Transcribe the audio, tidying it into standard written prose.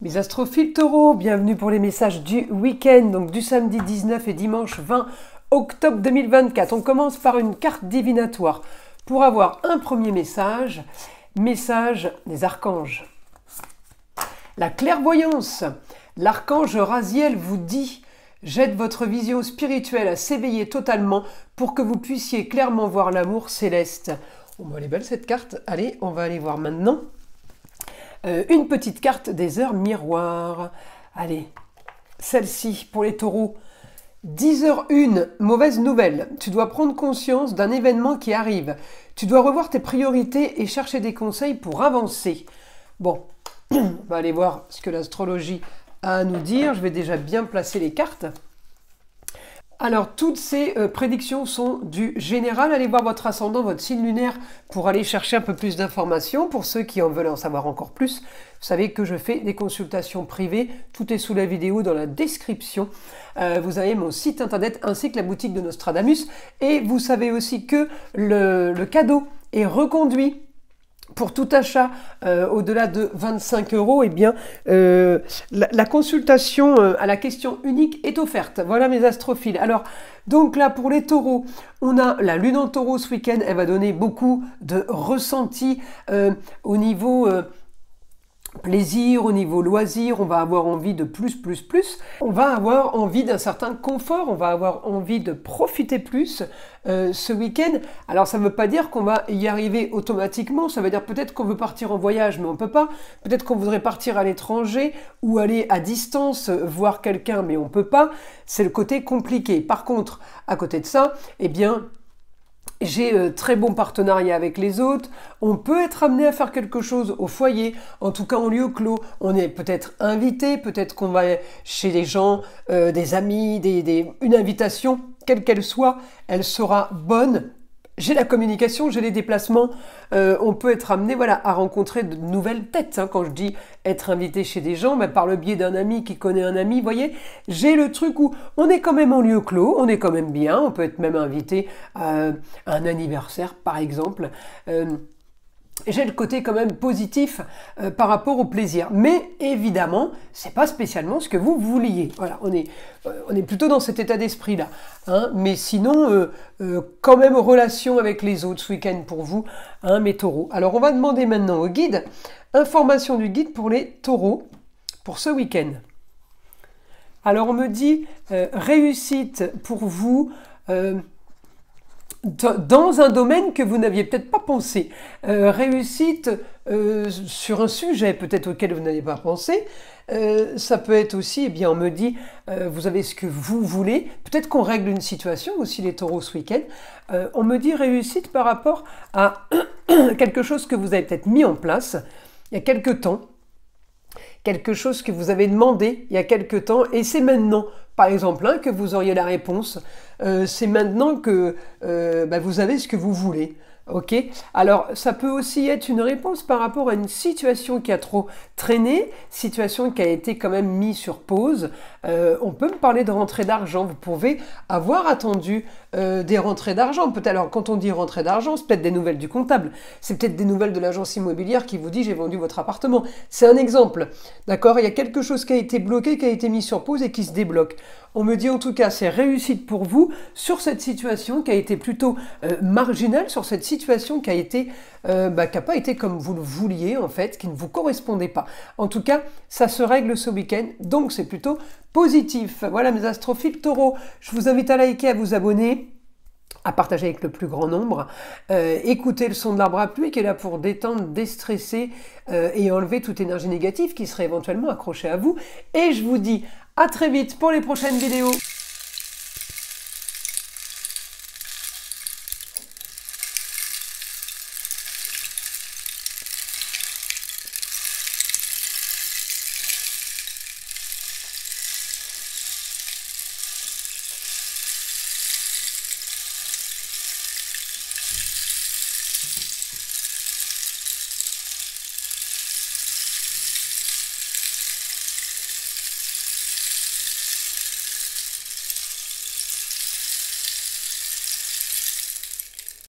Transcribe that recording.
Mes astrophiles taureaux, bienvenue pour les messages du week-end, donc du samedi 19 et dimanche 20 octobre 2024. On commence par une carte divinatoire pour avoir un premier message, message des archanges. La clairvoyance, l'archange Raziel vous dit « J'aide votre vision spirituelle à s'éveiller totalement pour que vous puissiez clairement voir l'amour céleste. » Bon, elle est belle cette carte, allez, on va aller voir maintenant. Une petite carte des heures miroirs. Allez, celle-ci pour les taureaux. 10h01, mauvaise nouvelle. Tu dois prendre conscience d'un événement qui arrive. Tu dois revoir tes priorités et chercher des conseils pour avancer. Bon, on va aller voir ce que l'astrologie a à nous dire. Je vais déjà bien placer les cartes. Alors, toutes ces prédictions sont du général. Allez voir votre ascendant, votre signe lunaire pour aller chercher un peu plus d'informations. Pour ceux qui en veulent en savoir encore plus, vous savez que je fais des consultations privées. Tout est sous la vidéo dans la description. Vous avez mon site internet ainsi que la boutique de Nostradamus. Et vous savez aussi que le cadeau est reconduit. Pour tout achat au-delà de 25 €, eh bien, la consultation à la question unique est offerte. Voilà mes astrophiles. Alors, donc là, pour les taureaux, on a la lune en taureau ce week-end. Elle va donner beaucoup de ressentis au niveau plaisir, au niveau loisir. On va avoir envie de plus. On va avoir envie d'un certain confort. On va avoir envie de profiter plus ce week-end. Alors, ça ne veut pas dire qu'on va y arriver automatiquement. Ça veut dire peut-être qu'on veut partir en voyage, mais on ne peut pas. Peut-être qu'on voudrait partir à l'étranger ou aller à distance voir quelqu'un, mais on ne peut pas. C'est le côté compliqué. Par contre, à côté de ça, eh bien, j'ai très bon partenariat avec les autres. On peut être amené à faire quelque chose au foyer, en tout cas en lieu clos. On est peut-être invité, peut-être qu'on va chez les gens, des amis, une invitation, quelle qu'elle soit, elle sera bonne. J'ai la communication, j'ai les déplacements. On peut être amené à rencontrer de nouvelles têtes. Quand je dis être invité chez des gens, par le biais d'un ami qui connaît un ami, vous voyez, j'ai le truc où on est quand même en lieu clos, on est quand même bien, on peut être même invité à un anniversaire, par exemple. J'ai le côté quand même positif par rapport au plaisir. Mais évidemment, c'est pas spécialement ce que vous vouliez. Voilà, on est plutôt dans cet état d'esprit-là. Mais sinon, quand même relation avec les autres ce week-end pour vous, mes taureaux. Alors, on va demander maintenant au guide, information du guide pour les taureaux pour ce week-end. Alors, on me dit réussite pour vous. Dans un domaine que vous n'aviez peut-être pas pensé. Réussite sur un sujet peut-être auquel vous n'avez pas pensé. Ça peut être aussi, eh bien, on me dit, vous avez ce que vous voulez. Peut-être qu'on règle une situation aussi les taureaux ce week-end. On me dit réussite par rapport à quelque chose que vous avez peut-être mis en place il y a quelque temps. Quelque chose que vous avez demandé il y a quelque temps et c'est maintenant, par exemple, que vous auriez la réponse. C'est maintenant que vous avez ce que vous voulez. Ok. Alors, ça peut aussi être une réponse par rapport à une situation qui a trop traîné, situation qui a été quand même mise sur pause. On peut me parler de rentrée d'argent. Vous pouvez avoir attendu des rentrées d'argent. Peut-être, alors, quand on dit rentrée d'argent, c'est peut-être des nouvelles du comptable. C'est peut-être des nouvelles de l'agence immobilière qui vous dit j'ai vendu votre appartement. C'est un exemple. D'accord? Il y a quelque chose qui a été bloqué, qui a été mis sur pause et qui se débloque. On me dit en tout cas c'est réussite pour vous sur cette situation qui a été plutôt marginale, sur cette situation qui a été qui n'a pas été comme vous le vouliez en fait, qui ne vous correspondait pas. En tout cas, ça se règle ce week-end, donc c'est plutôt positif. Voilà mes astrophiles taureaux. Je vous invite à liker, à vous abonner, à partager avec le plus grand nombre. Écoutez le son de l'arbre à pluie qui est là pour détendre, déstresser et enlever toute énergie négative qui serait éventuellement accrochée à vous. Et je vous dis à très vite pour les prochaines vidéos.